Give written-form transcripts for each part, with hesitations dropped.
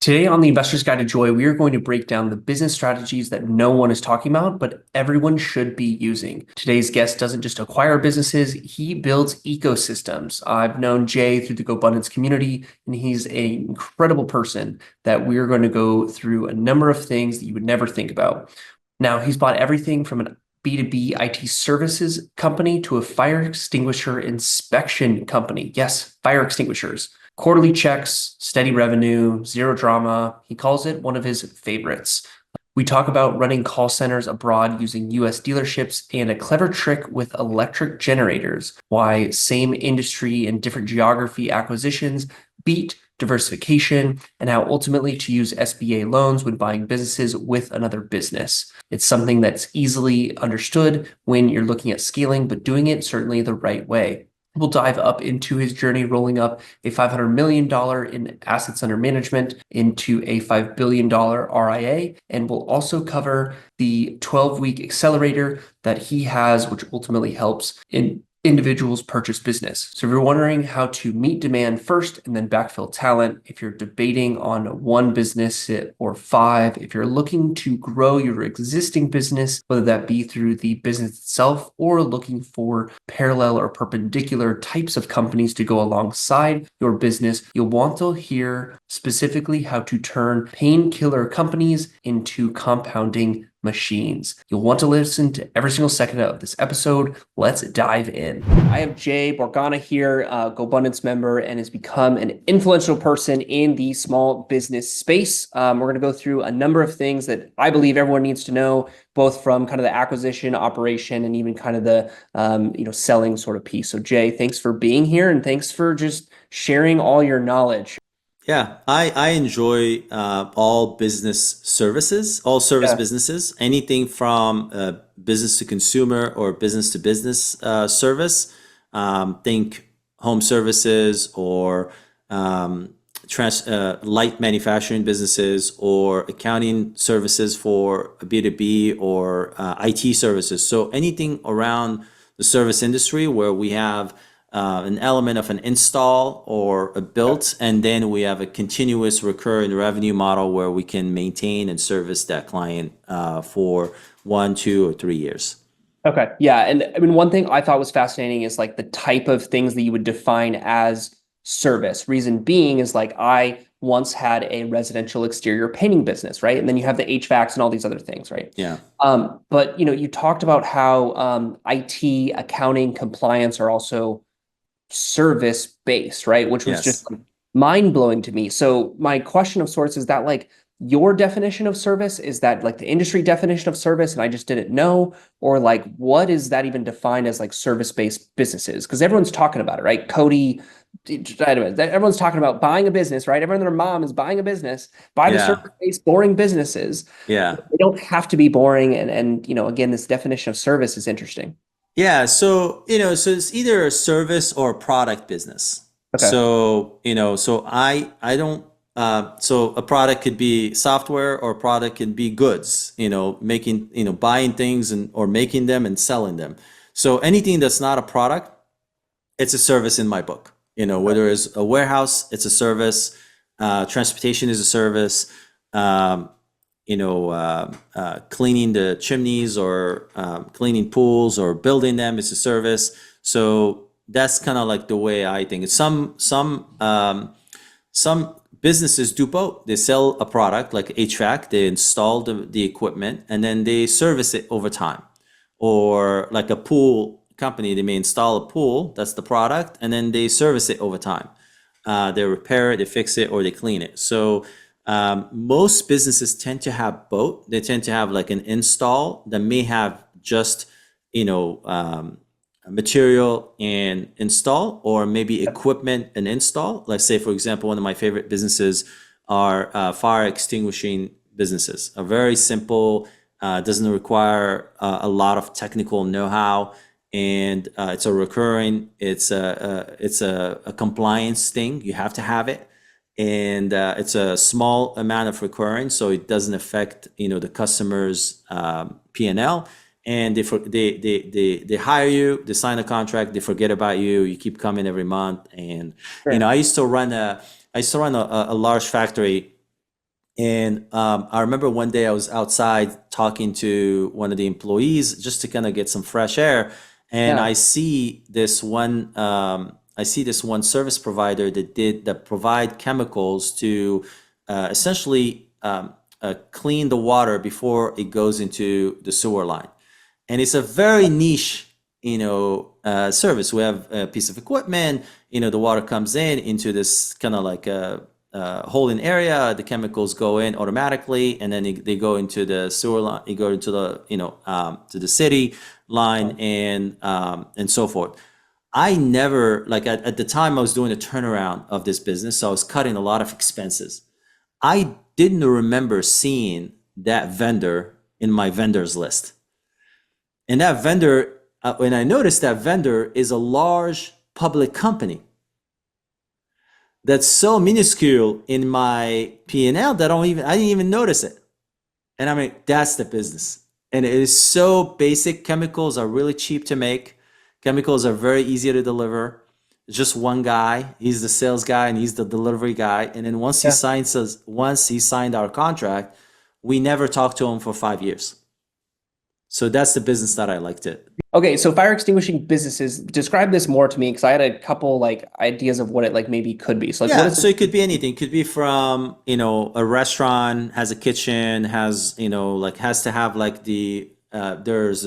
Today on the Investor's Guide to Joy, we are going to break down the business strategies that no one is talking about, but everyone should be using. Today's guest doesn't just acquire businesses, he builds ecosystems. I've known Jay through the GoBundance community, and he's an incredible person that we're going to go through a number of things that you would never think about. Now, he's bought everything from an B2B IT services company to a fire extinguisher inspection company. Yes, fire extinguishers. Quarterly checks, steady revenue, zero drama. He calls it one of his favorites. We talk about running call centers abroad using US dealerships and a clever trick with electric generators, why same industry and different geography acquisitions beat diversification, and how ultimately to use SBA loans when buying businesses with another business. It's something that's easily understood when you're looking at scaling, but doing it certainly the right way. We'll dive up into his journey, rolling up a $500 million in assets under management into a $5 billion RIA. And we'll also cover the 12-week accelerator that he has, which ultimately helps in individuals purchase business. So if you're wondering how to meet demand first and then backfill talent, if you're debating on one business or five, if you're looking to grow your existing business, whether that be through the business itself or looking for parallel or perpendicular types of companies to go alongside your business, you'll want to hear specifically how to turn painkiller companies into compounding machines. You'll want to listen to every single second of this episode. Let's dive in. I have Jay Bourgana here, a GoBundance member, and has become an influential person in the small business space. We're going to go through a number of things that I believe everyone needs to know, both from kind of the acquisition, operation, and even kind of the selling sort of piece. So Jay, thanks for being here, and thanks for just sharing all your knowledge. Yeah, I enjoy all business services, all service Yeah. businesses, anything from business to consumer or business to business service. Think home services or light manufacturing businesses or accounting services for B2B or IT services. So anything around the service industry where we have an element of an install or a build, and then we have a continuous recurring revenue model where we can maintain and service that client for 1, 2, or 3 years. Okay. Yeah. And I mean, one thing I thought was fascinating is like the type of things that you would define as service. Reason being is like I once had a residential exterior painting business, right? And then you have the HVACs and all these other things, right? Yeah. But you talked about how IT, accounting, compliance are also service based, right? Which was Yes. just like, mind blowing to me. So my question of sorts is that like your definition of service, is that like the industry definition of service and I just didn't know, or like what is that even defined as like service based businesses? Because everyone's talking about it, right? Cody, everyone's talking about buying a business, right? Everyone and their mom is buying a business. Buy the Yeah. service based boring businesses. Yeah. They don't have to be boring, and again, this definition of service is interesting. Yeah, so it's either a service or a product business. Okay. I don't so a product could be software or a product can be goods, making, buying things and or making them and selling them. So anything that's not a product, it's a service in my book. Whether it's a warehouse, it's a service, transportation is a service, cleaning the chimneys or cleaning pools or building them is a service. So that's kind of like the way I think. Some businesses do both. They sell a product like HVAC, they install the equipment and then they service it over time. Or like a pool company, they may install a pool, that's the product, and then they service it over time. They repair it, they fix it, or they clean it. So most businesses tend to have both. They tend to have like an install that may have just, material and install, or maybe equipment and install. Let's say, for example, one of my favorite businesses are fire extinguishing businesses. A very simple, doesn't require a lot of technical know-how, and it's a compliance thing. You have to have it. And it's a small amount of recurring, so it doesn't affect the customer's P&L. And they hire you, they sign a contract, they forget about you. You keep coming every month, and Sure. I used to run a large factory And I remember one day I was outside talking to one of the employees just to kind of get some fresh air, and Yeah. I see this one service provider that provide chemicals to essentially clean the water before it goes into the sewer line. And it's a very niche, service. We have a piece of equipment, the water comes in into this kind of like a holding area. The chemicals go in automatically, and then they go into the sewer line. They go into the, to the city line, and so forth. I never, like at the time I was doing a turnaround of this business, so I was cutting a lot of expenses. I didn't remember seeing that vendor in my vendors list. And that vendor, when I noticed that vendor is a large public company that's so minuscule in my P&L that I didn't even notice it. And I mean, that's the business. And it is so basic. Chemicals are really cheap to make. Chemicals are very easy to deliver. Just one guy, he's the sales guy and he's the delivery guy. And then Yeah. once he signed our contract, we never talked to him for 5 years. So that's the business that I liked it. Okay, so fire extinguishing businesses, describe this more to me because I had a couple like ideas of what it like maybe could be. So like what Yeah, is so it? it could be anything. It could be from, a restaurant has a kitchen, has, like has to have like there's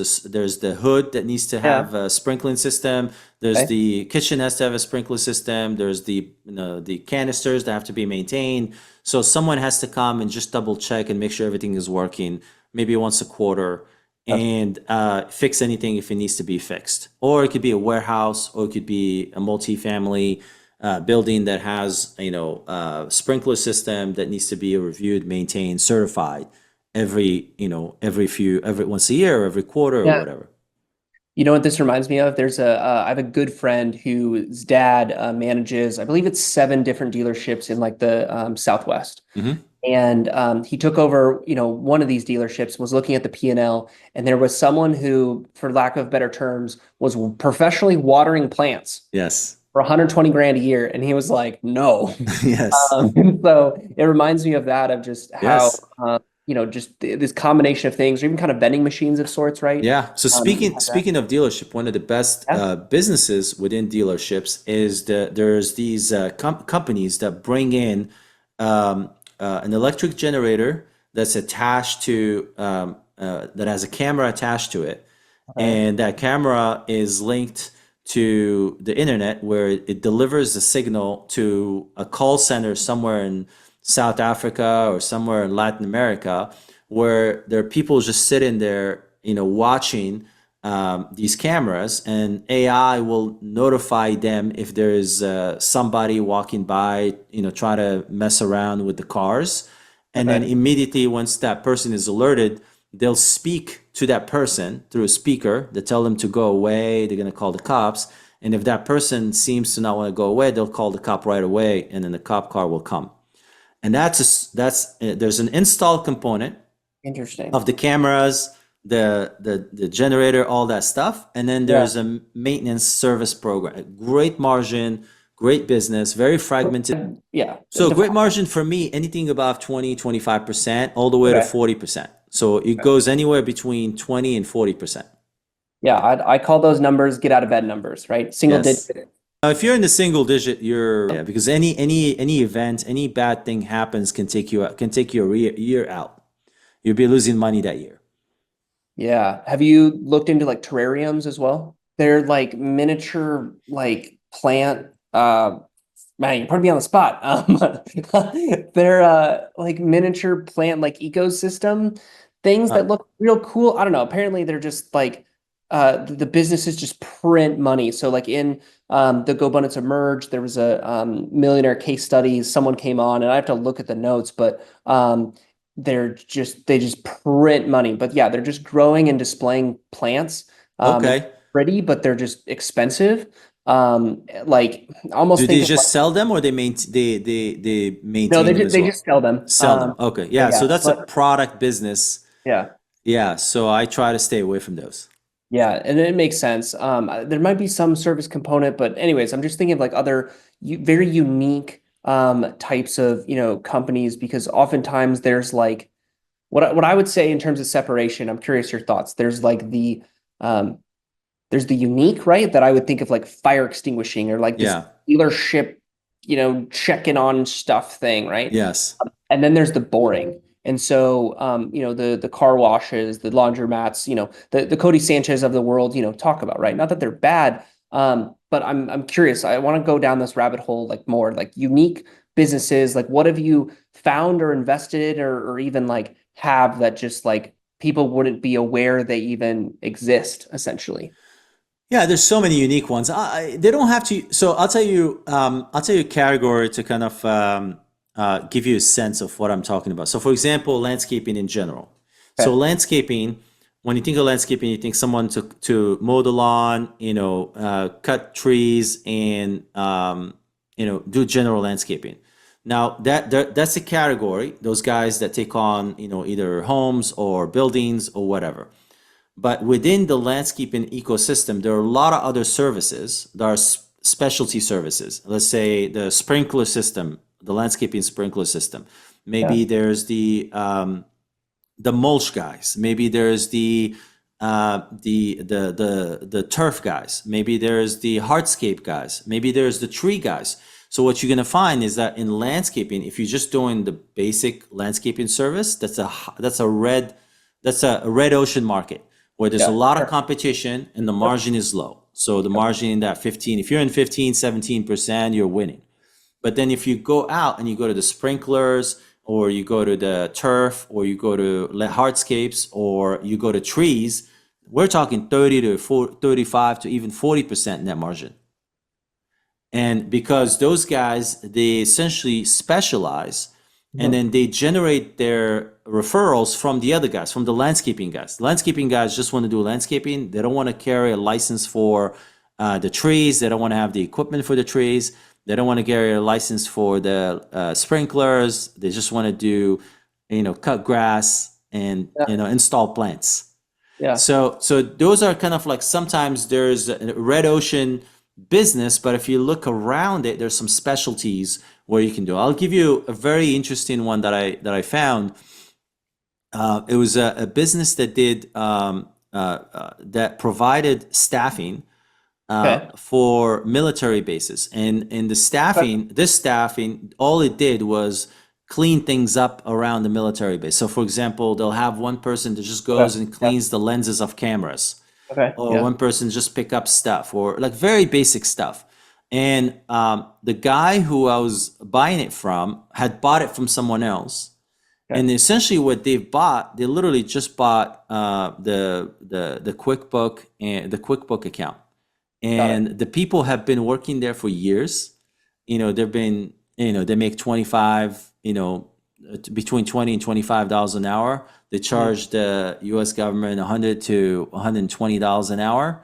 the hood that needs to Yeah. have a sprinkling system. There's Okay. the kitchen has to have a sprinkler system. There's the canisters that have to be maintained. So someone has to come and just double check and make sure everything is working, maybe once a quarter, Gotcha. and fix anything if it needs to be fixed. Or it could be a warehouse, or it could be a multifamily building that has sprinkler system that needs to be reviewed, maintained, certified every once a year or every quarter or Yeah. whatever. You know what this reminds me of? I have a good friend whose dad manages, I believe it's 7 different dealerships in like the Southwest. Hmm. And he took over, one of these dealerships, was looking at the P&L, and there was someone who, for lack of better terms, was professionally watering plants Yes. for 120 grand a year. And he was like, no. Yes. So it reminds me of that, of just how, Yes. just this combination of things, or even kind of vending machines of sorts, right? Yeah. So You speaking have that. speaking of dealership, one of the best Yeah. businesses within dealerships is there's these companies that bring in an electric generator that's attached to that has a camera attached to it, Okay. and that camera is linked to the internet where it delivers the signal to a call center somewhere in South Africa or somewhere in Latin America, where there are people just sitting there, watching these cameras, and AI will notify them if there is somebody walking by, try to mess around with the cars. And then Okay. immediately, once that person is alerted, they'll speak to that person through a speaker. They tell them to go away. They're going to call the cops. And if that person seems to not want to go away, they'll call the cop right away, and then the cop car will come. And there's an install component Interesting. of the cameras, the generator, all that stuff, and then Yeah. there's a maintenance service program. Great margin, great business, very fragmented. Yeah. So great margin for me, anything above 20-25%, all the way to Okay. 40%. So it goes anywhere between 20 and 40%. Yeah. I call those numbers get out of bed numbers, right? Single Yes. digit. Now, if you're in the single digit, yeah, because any event, any bad thing happens can take you a year out. You'll be losing money that year. Yeah. Have you looked into like terrariums as well? They're like miniature, like plant. Man, you put me on the spot. They're like miniature plant, like ecosystem things Uh, that look real cool. I don't know. Apparently, they're just like the businesses just print money. So, like in the GoBundance Emerge, there was a millionaire case study. Someone came on, and I have to look at the notes, but they just print money. But yeah, they're just growing and displaying plants. And okay. pretty, but they're just expensive. Like almost Do think they of like just sell them, or they no, maintain them as they well? just sell them. Sell them. Okay. Yeah. So Yeah, that's a but product business. yeah, Yeah. So I try to stay away from those. yeah, and it makes sense. There might be some service component, but anyways, I'm just thinking of like other very unique types of, companies, because oftentimes there's like what I would say in terms of separation. I'm curious your thoughts. Um, there's the unique, right? That I would think of like fire extinguishing or like this Yeah. dealership, checking on stuff thing, right? Yes. And then there's the boring. And so, the car washes, the laundromats, the Cody Sanchez of the world, talk about, right? Not that they're bad, but I'm curious. I want to go down this rabbit hole, like more like unique businesses. Like, what have you found or invested in, or even like have that just like people wouldn't be aware they even exist, essentially? Yeah, there's so many unique ones. They don't have to. So I'll tell you a category to kind of give you a sense of what I'm talking about. So, for example, landscaping in general. So, Okay. landscaping. When you think of landscaping, you think someone to mow the lawn, cut trees, and do general landscaping. Now, that's a category. Those guys that take on, either homes or buildings or whatever. But within the landscaping ecosystem, there are a lot of other services. There are specialty services. Let's say the sprinkler system, the landscaping sprinkler system. Yeah. Maybe there's the mulch guys. Maybe there's the turf guys. Maybe there's the hardscape guys. Maybe there's the tree guys. So what you're gonna find is that in landscaping, if you're just doing the basic landscaping service, that's a red ocean market where there's a Yeah. lot of Sure. competition and the Yep. margin is low. So the Yep. margin in that 15, if you're in 15, 17%, you're winning. But then if you go out and you go to the sprinklers or you go to the turf or you go to hardscapes or you go to trees, we're talking 30 to 40, 35 to even 40% net margin. And because those guys, they essentially specialize and Mhm. then they generate their referrals from the other guys, from the landscaping guys. The landscaping guys just want to do landscaping. They don't want to carry a license for the trees. They don't want to have the equipment for the trees. They don't want to carry a license for the sprinklers. They just want to do, cut grass and, Yeah. install plants. Yeah. So those are kind of like sometimes there's a red ocean business, but if you look around it, there's some specialties where you can do. I'll give you a very interesting one that I found. It was a business that did that provided staffing Okay. for military bases, and the Okay. staffing, this staffing, all it did was clean things up around the military base. So, for example, they'll have one person that just Okay. goes and Yeah. cleans the lenses of cameras, Okay. or Yeah. one person just pick up stuff, or like very basic stuff. And the guy who I was buying it from had bought it from someone else. Okay. And essentially, what they've bought, they literally just bought the QuickBook and the QuickBook account, Got it. and the people have been working there for years. They've been, they make 25, between 20 and $25 an hour. They Mhm. charge the US government 100 to $120 an hour,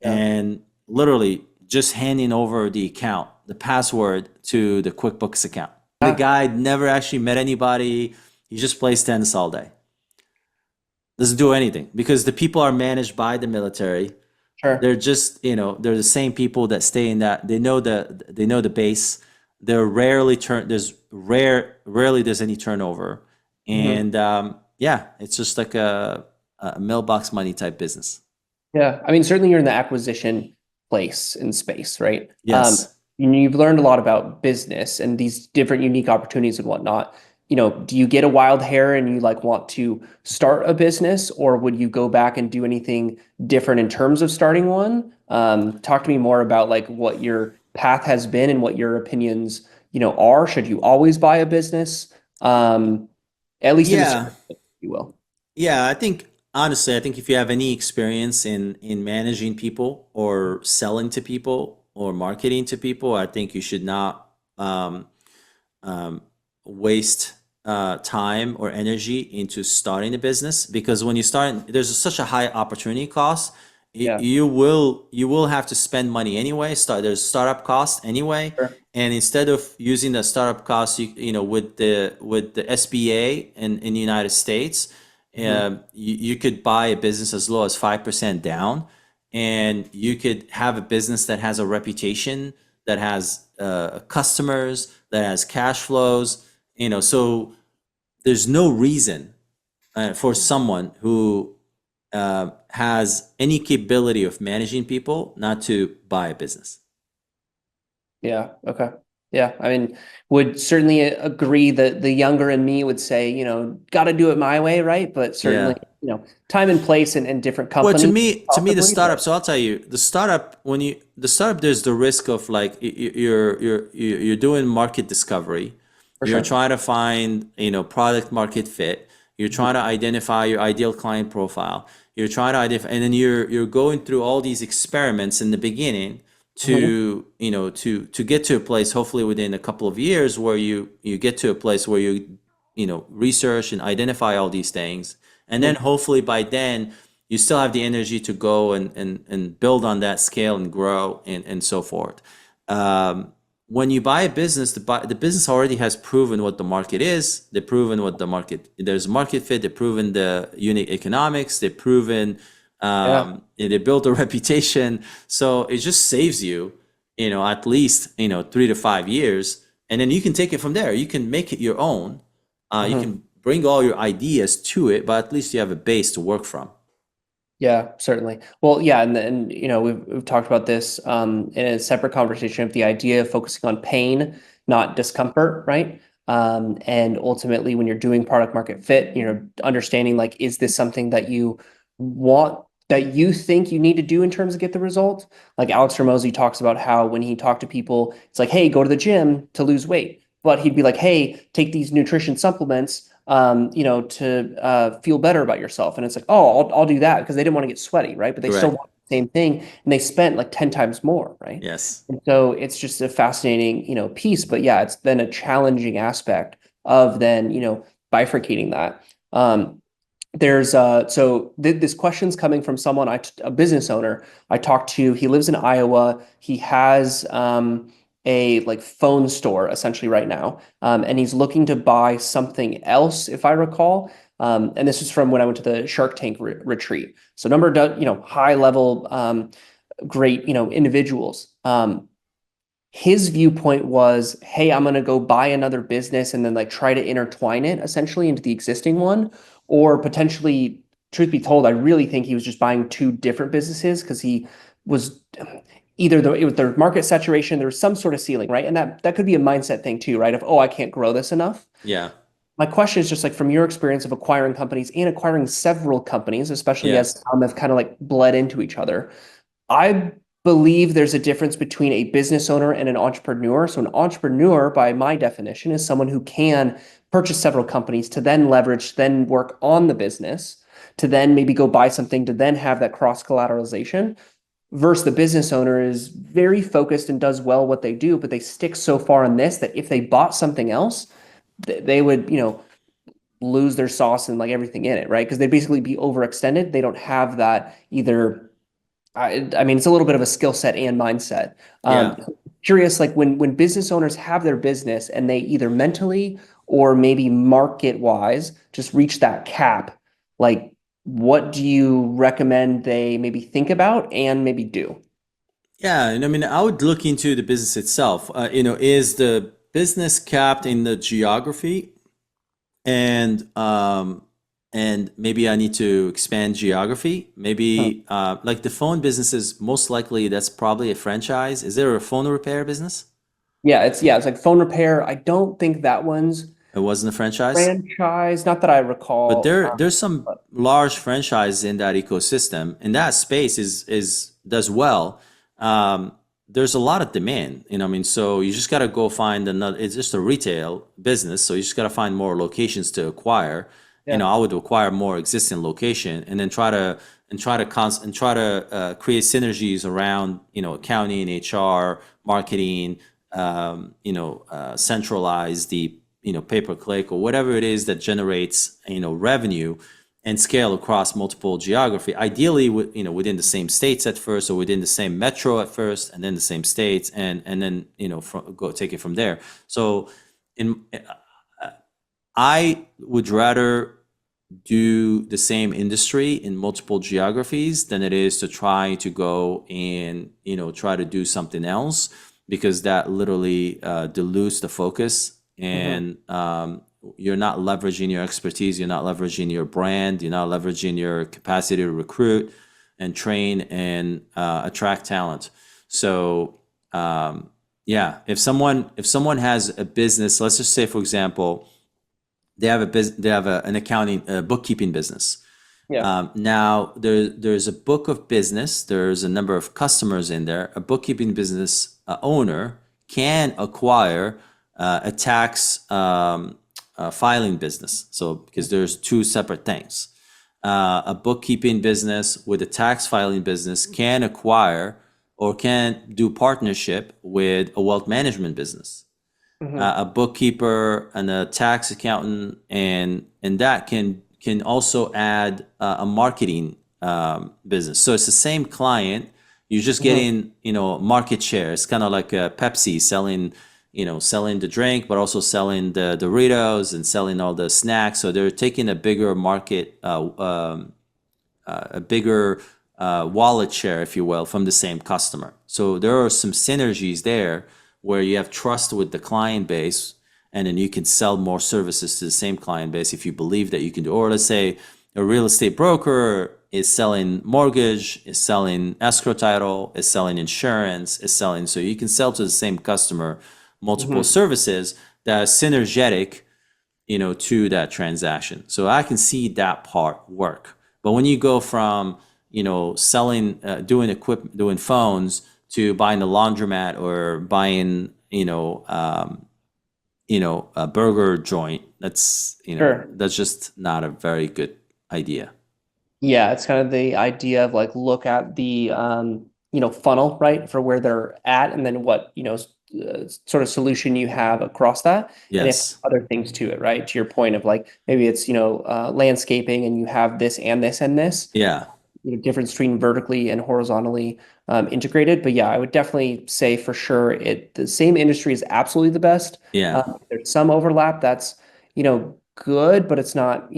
Yeah. and literally just handing over the account, the password to the QuickBooks account. The Ah, guy never actually met anybody. He just plays tennis all day. Doesn't do anything because the people are managed by the military. sure. They're just, they're the same people that stay in that. They know the base. They're rarely rarely there's any turnover, Mhm. and yeah, it's just like a mailbox money type business. Yeah. I mean, certainly you're in the acquisition place in space, right? Yes. You've learned a lot about business and these different unique opportunities and whatnot. Do you get a wild hair and you like want to start a business, or would you go back and do anything different in terms of starting one? Talk to me more about like what your path has been and what your opinions, are. Should you always buy a business? At least in the Yeah. startup, if you will. Yeah, I think honestly, I think if you have any experience in managing people or selling to people or marketing to people, I think you should not um, waste time or energy into starting a business, because when you start, there's such a high opportunity cost. Yeah. You will have to spend money anyway. There's startup cost anyway, Sure. and instead of using the startup cost, with the SBA in the United States, Mhm. you could buy a business as low as 5% down, and you could have a business that has a reputation, that has customers, that has cash flows. So there's no reason for someone who has any capability of managing people not to buy a business. Yeah. Okay. Yeah. I mean, would certainly agree that the younger in me would say, got to do it my way, right? But certainly, Yeah. Time and place and different Well, companies, to me, the possibly. startup. But So I'll tell you, the startup, there's the risk of like you're doing market discovery. for You're sure. trying to find product market fit. You're Mhm. trying to identify your ideal client profile. You're trying to identify, and then you're going through all these experiments in the beginning Mhm. to get to a place, hopefully within a couple of years, where you get to a place where you research and identify all these things, and then Mhm. hopefully by then you still have the energy to go and build on that scale and grow and so forth. When you buy a business, the business already has proven what the market is. They've proven what the market, there's market fit. They've proven the unit economics. They've proven, Yeah. they built a reputation. So it just saves you, at least, 3 to 5 years. And then you can take it from there. You can make it your own. You Mhm. can bring all your ideas to it, but at least you have a base to work from. Yeah, certainly. Well, yeah, and we've talked about this in a separate conversation of the idea of focusing on pain, not discomfort, right? And ultimately, when you're doing product market fit, understanding like, is this something that you want, that you think you need to do in terms of get the result? Like Alex Ramosi talks about how when he talked to people, it's like, hey, go to the gym to lose weight. But he'd be like, hey, take these nutrition supplements to feel better about yourself. And it's like, oh, I'll do that because they didn't want to get sweaty, right? But they still Correct. want the same thing, and they spent like 10 times more, right? Yes. And so it's just a fascinating, piece. But yeah, it's then a challenging aspect of then, bifurcating that. There's so this question's coming from someone a business owner I talked to. He lives in Iowa. He has a like phone store essentially right now, and he's looking to buy something else, if I recall. And this is from when I went to the Shark Tank retreat. So number of high level great individuals. His viewpoint was, hey, I'm going to go buy another business and then like try to intertwine it essentially into the existing one. Or potentially, truth be told, I really think he was just buying two different businesses because he was either it was the market saturation, there was some sort of ceiling, right? And that could be a mindset thing too, right? Of, oh, I can't grow this enough. Yeah. My question is just like from your experience of acquiring companies and acquiring several companies, especially Yeah. as some have kind of like bled into each other. I believe there's a difference between a business owner and an entrepreneur. So, an entrepreneur, by my definition, is someone who can purchase several companies to then leverage, then work on the business, to then maybe go buy something, to then have that cross collateralization. Versus the business owner is very focused and does well what they do, but they stick so far in this that if they bought something else, they would, lose their sauce and like everything in it, right? Because they'd basically be overextended. They don't have that either. I mean, it's a little bit of a skill set and mindset. Yeah. Curious, like when business owners have their business and they either mentally or maybe market wise just reach that cap, like what do you recommend they maybe think about and maybe do? Yeah, and I mean, I would look into the business itself. Is the business capped in the geography, and maybe I need to expand geography. Huh. Maybe like the phone businesses, most likely that's probably a franchise. Is there a phone repair business? It's like phone repair. I don't think that one's It wasn't a franchise. franchise, not that I But recall. there's some But large franchises in that ecosystem, and that space is does well. Um, there's a lot of demand, I mean, so you just got to go find another. It's just a retail business, so you just got to find more locations to acquire. yeah, I would acquire more existing location, and then try to create synergies around accounting, HR, marketing. Centralize the pay per click or whatever it is that generates revenue and scale across multiple geography, ideally within the same states at first, or within the same metro at first, and then the same states, and then go take it from there. So in I would rather do the same industry in multiple geographies than it is to try to go and try to do something else. because that literally dilutes the focus, Hmm. and you're not leveraging your expertise, you're not leveraging your brand, you're not leveraging your capacity to recruit and train and attract talent. So yeah, if someone has a business, let's just say for example, they have an accounting bookkeeping business. Yeah. Now there's a book of business. There's a number of customers in there. A bookkeeping business owner can acquire a tax filing business. So because there's two separate things. A bookkeeping business with a tax filing business can acquire or can do partnership with a wealth management business, Hmm. a bookkeeper and a tax accountant, and that can also add a marketing business. So it's the same client. You're just Hmm. getting market share. It's kind of like Pepsi selling selling the drink, but also selling the Doritos and selling all the snacks. So they're taking a bigger market, a bigger wallet share, if you will, from the same customer. So there are some synergies there where you have trust with the client base, and then you can sell more services to the same client base if you believe that you can do. Or let's say a real estate broker is selling mortgage, is selling escrow title, is selling insurance, is selling. So you can sell to the same customer multiple Hmm. services that are synergetic to that transaction. So I can see that part work. But when you go from, selling, doing phones to buying a laundromat or buying, a burger joint, Sure. that's just not a very good idea. Yeah, it's kind of the idea of like look at the funnel, right, for where they're at, and then what, sort of solution you have across that, and if Yes. other things to it, right? To your point of like maybe it's, landscaping and you have this and this and this, Yeah. different stream vertically and horizontally integrated. But yeah, I would definitely say for sure the same industry is absolutely the best. Yeah. There's some overlap that's, good, but it's not,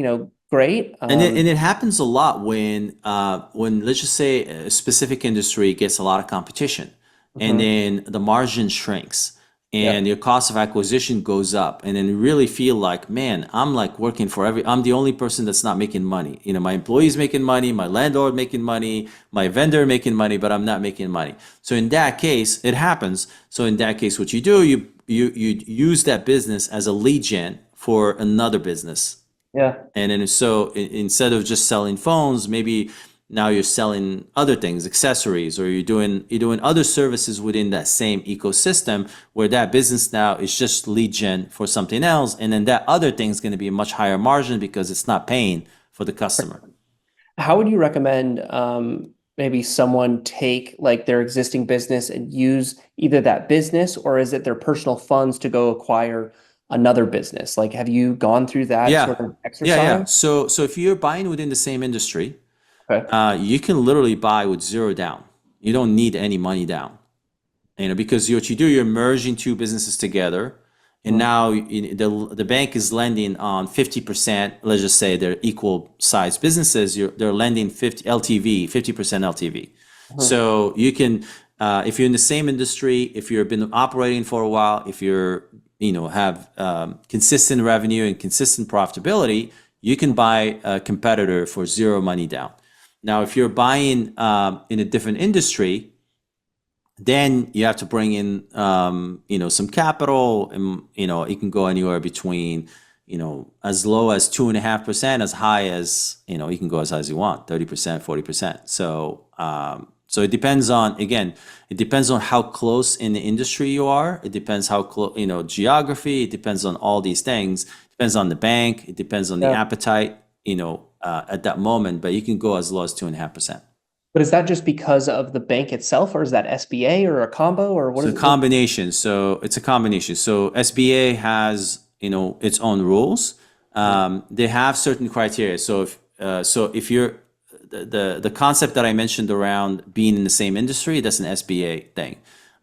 great. And it happens a lot when let's just say a specific industry gets a lot of competition, and Mhm. then the margin shrinks and Yep. your cost of acquisition goes up, and then you really feel like, man, I'm like working for I'm the only person that's not making money. My employees making money, my landlord making money, my vendor making money, but I'm not making money. So in that case, it happens. So in that case, what you do, you use that business as a lead gen for another business, Yeah. and then so instead of just selling phones, maybe now you're selling other things, accessories, or you're doing other services within that same ecosystem, where that business now is just lead gen for something else, and then that other thing is going to be a much higher margin because it's not paying for the customer. How would you recommend maybe someone take like their existing business and use either that business, or is it their personal funds to go acquire another business? Like, have you gone through that Yeah, sort of yeah. exercise? So if you're buying within the same industry, Okay. you can literally buy with zero down. You don't need any money down. Because what you do, you're merging two businesses together, and Mhm. now the bank is lending on 50%. Let's just say they're equal size businesses. They're lending 50 LTV, 50% LTV. Mhm. So you can, if you're in the same industry, if you've been operating for a while, if have consistent revenue and consistent profitability, you can buy a competitor for zero money down. Now, if you're buying in a different industry, then you have to bring in some capital, and it can go anywhere between as low as 2.5%, as high as you can go as high as you want, 30%, 40%. So it depends on, again, it depends on how close in the industry you are. It depends how close, geography. It depends on all these things. It depends on the bank. It depends on the Yeah. appetite at that moment, but you can go as low as 2.5%. But is that just because of the bank itself, or is that SBA or a combo, or what So is what? combination. So it's a combination. So SBA has its own rules. Mhm. They have certain criteria. So if you're the concept that I mentioned around being in the same industry, that's an SBA thing.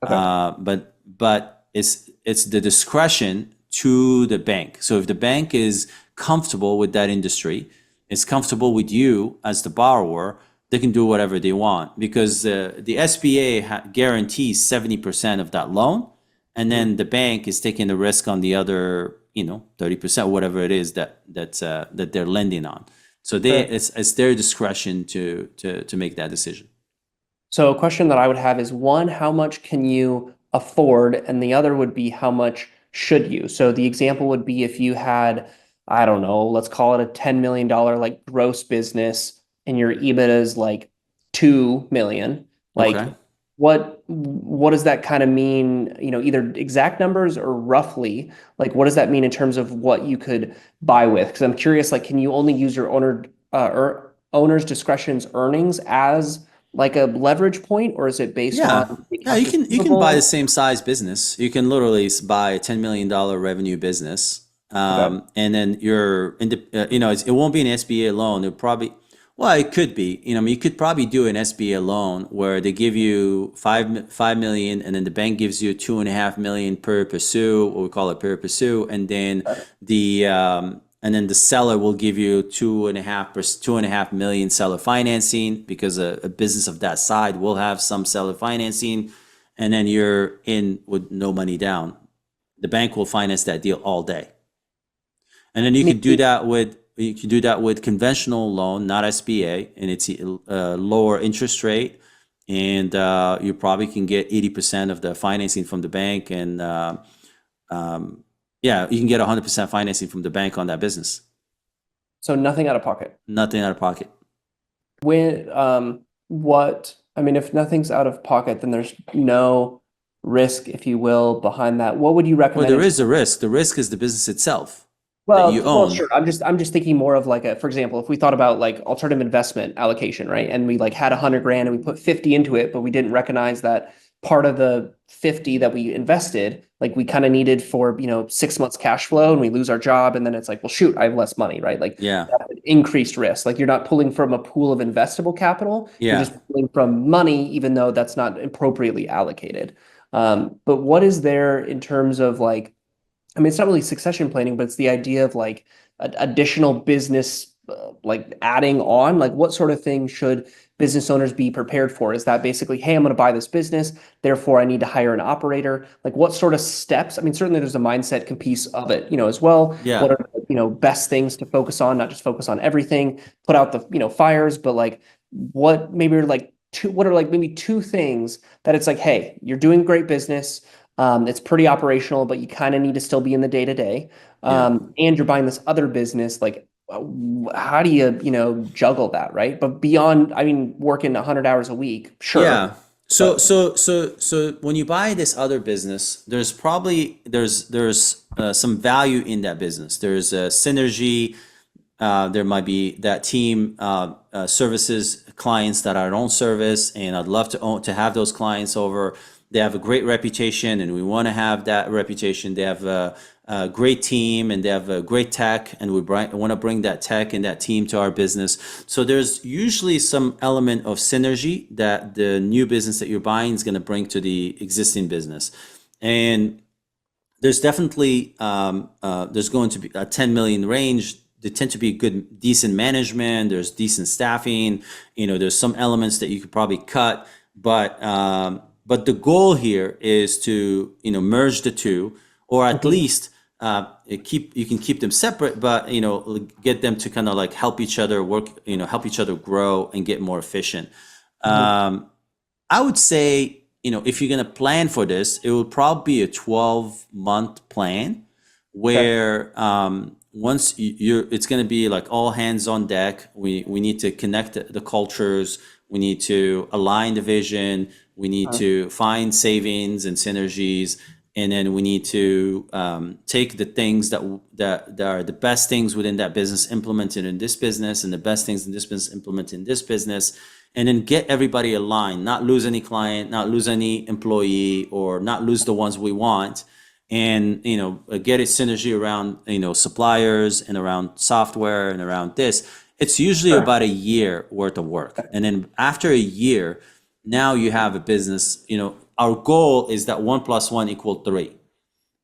Okay. But it's the discretion to the bank. So if the bank is comfortable with that industry, is comfortable with you as the borrower, they can do whatever they want because the SBA guarantees 70% of that loan, and Mhm. then the bank is taking the risk on the other, 30%, whatever it is that they're lending on. So Fair. it's their discretion to make that decision. So a question that I would have is one, how much can you afford? And the other would be how much should you? So the example would be if you had, I don't know, let's call it a $10 million like gross business and your EBITDA is like 2 million. Like Okay. what does that kind of mean, either exact numbers or roughly, like what does that mean in terms of what you could buy with? Because I'm curious, like can you only use your or owner's discretion's earnings as like a leverage point, or is it based on Yeah. Yeah, accounts you can buy the receivable? same size business. You can literally buy a $10 million revenue business, Okay. and then it won't be an SBA loan. It probably, well, it could be. I mean, you could probably do an SBA loan where they give you 5 million, and then the bank gives you 2.5 million per pursue, what we call it per pursue, and then the seller will give you 2.5 million seller financing because a business of that side will have some seller financing, and then you're in with no money down. The bank will finance that deal all day, and then you can do that with conventional loan, not SBA, and it's a lower interest rate, and you probably can get 80% of the financing from the bank, and yeah, you can get 100% financing from the bank on that business. So nothing out of pocket. Nothing out of pocket. When what I mean, if nothing's out of pocket, then there's no risk, if you will, behind that. What would you Well, recommend there in is a risk. The risk is the business itself that you well, own. sure. I'm just thinking more of like a, for example, if we thought about like alternative investment allocation, right? And we like had 100 grand and we put 50 into it, but we didn't recognize that part of the 50 that we invested, like we kind of needed for, 6 months cash flow and we lose our job. And then it's like, well, shoot, I have less money, right? Like Yeah, that's an increased risk. Like you're not pulling from a pool of investable capital. You're yeah, just pulling from money, even though that's not appropriately allocated. But what is there in terms of like, I mean, it's not really succession planning, but it's the idea of like additional business, like adding on, like what sort of things should business owners be prepared for? Is that basically, hey, I'm going to buy this business, therefore I need to hire an operator? Like what sort of steps? I mean, certainly there's a mindset piece of it, as well. What yeah, are, best things to focus on, not just focus on everything, put out the, fires, but like what maybe are like what are like maybe two things that it's like, hey, you're doing great business. It's pretty operational, but you kind of need to still be in the day to day. yeah, And you're buying this other business. Like, how do you, juggle that, right? But beyond, I mean, working 100 hours a week, sure. yeah. So, But when you buy this other business, there's some value in that business. There's a synergy. There might be that team services clients that I don't service, and I'd love to have those clients over. They have a great reputation, and we want to have that reputation. They have a great team, and they have a great tech, and we want to bring that tech and that team to our business. So there's usually some element of synergy that the new business that you're buying is going to bring to the existing business, and there's definitely there's going to be a 10 million range. They tend to be good, decent management. There's decent staffing. There's some elements that you could probably cut, but the goal here is to merge the two, or at Mhm. least you can keep them separate, but get them to kind of like help each other work, help each other grow and get more efficient. Mhm. I would say, if you're going to plan for this, it would probably be a 12-month plan Okay. where once it's going to be like all hands on deck. We need to connect the cultures. We need to align the vision. We need to find savings and synergies. And then we need to take the things that are the best things within that business, implemented in this business, and the best things in this business, implemented in this business, and then get everybody aligned, not lose any client, not lose any employee, or not lose the ones we want, and get a synergy around suppliers and around software and around this. It's usually Sure. about a year worth of work, and then after a year, now you have a business. Our goal is that 1 + 1 = 3.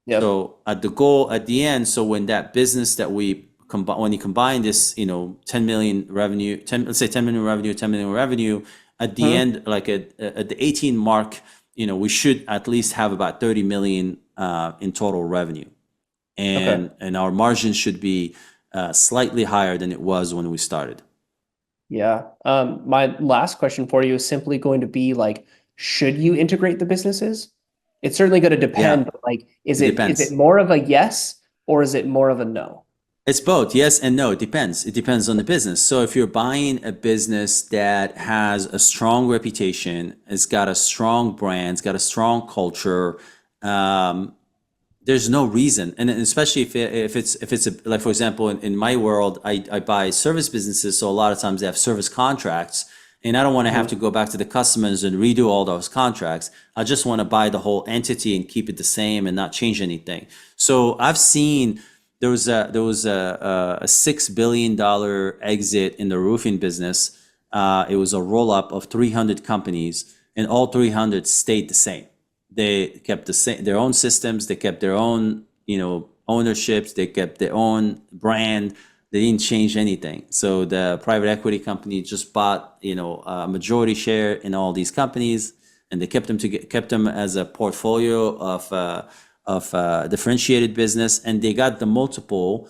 Yep. So at the end, so when that business that we when you combine this, 10 million revenue, 10, let's say 10 million revenue, 10 million revenue, at the Mhm. end, like at the 18 mark, we should at least have about 30 million in total revenue. Okay. And our margin should be slightly higher than it was when we started. Yeah. My last question for you is simply going to be like, should you integrate the businesses? It's certainly going to Yeah, depend, but like, is it it depends. more of a yes or is it more of a no? It's both, yes and no. It depends. It depends on the business. So if you're buying a business that has a strong reputation, it's got a strong brand, it's got a strong culture, um, there's no reason. And especially if it's like, for example, in my world, I buy service businesses, so a lot of times they have service contracts, and I don't want to have Mhm. to go back to the customers and redo all those contracts. I just want to buy the whole entity and keep it the same and not change anything. So I've seen there was a $6 billion exit in the roofing business. It was a roll up of 300 companies, and all 300 stayed the same. They kept their own systems. They kept their own, ownerships. They kept their own brand. They didn't change anything. So the private equity company just bought, a majority share in all these companies, and they kept them as a portfolio of differentiated business, and they got the multiple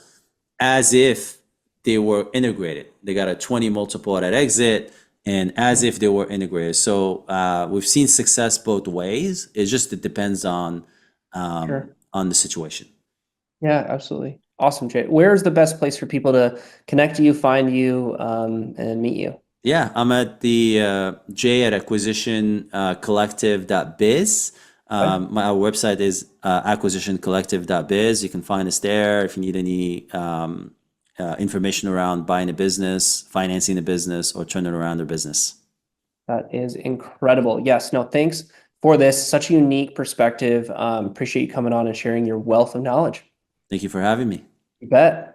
as if they were integrated. They got a 20 multiple at exit, and as if they were integrated. So we've seen success both ways. It depends Sure. on the situation. Yeah, absolutely. Awesome, Jay. Where's the best place for people to connect to you, find you, and meet you? Yeah, I'm at the J at acquisition collective.biz. Okay. Our website is acquisitioncollective.biz. You can find us there if you need any information around buying a business, financing a business, or turning around their business. That is incredible. Yes, no, thanks for this. Such a unique perspective. Appreciate you coming on and sharing your wealth of knowledge. Thank you for having me. You bet.